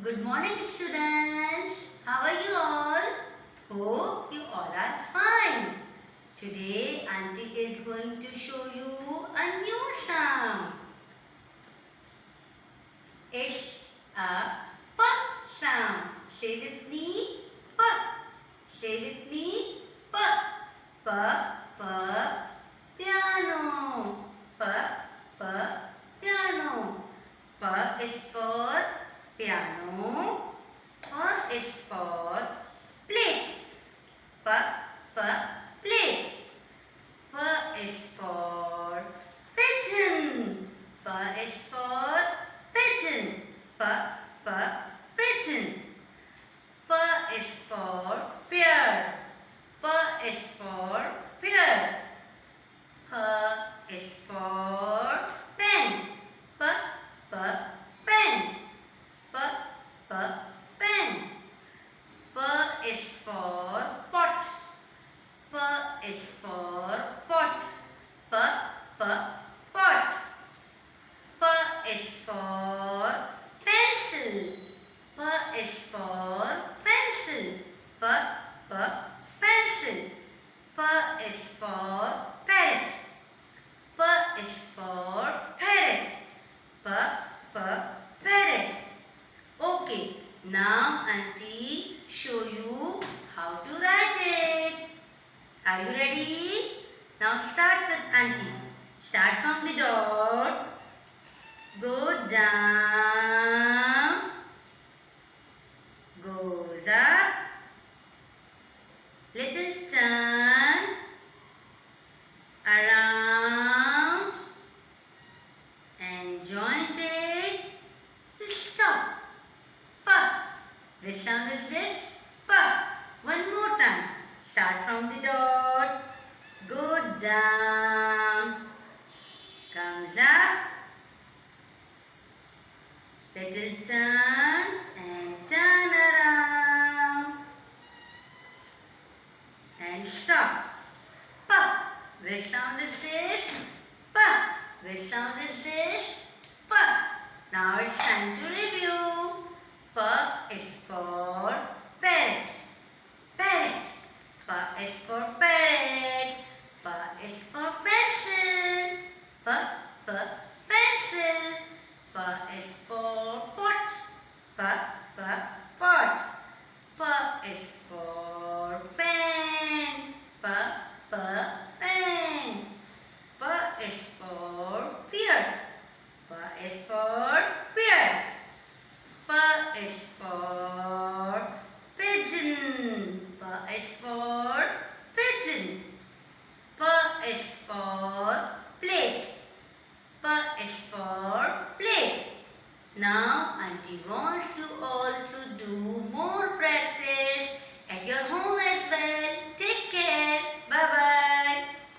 Good morning, students. How are you all? Hope you all are fine. Today, Auntie is going to show you a new sound. It's a P sound. Say with me, P. Say with me, P. P, P, piano. P, P, piano. P is for piano. P is for plate. P, P, plate. P is for pigeon. P is for pigeon. P, P, pigeon. P is for pear. P is for pear. P is for pen. P, P, pen. P, P, pen. P is for pot. P is for pot. P, P, pot. P is for pencil. P is for pencil. P, P, pencil. P is for parrot. P is for parrot. P, P, parrot. Okay, now Auntie show you how to write it. Are you ready? Now start with Auntie. Start from the dot. Go down. Goes up. Little turn. Around. And joint it. Stop. Pa. Which sound is this? Pa. One more time. Start from the dot. Go down. Comes up. Little turn and turn around. And stop. Pa. Which sound is this? Pa. Which sound is this? Pa. Now it's time to review. P is for parrot. Parrot. P is for parrot. P is for pencil. P, P, pencil. P is for pot. P, P, pot. P is for pen. P, P, pen. P is for pear. P is for pear. P is for pigeon. P is for pigeon. P is for plate. P is for plate. Now Auntie wants you all to do more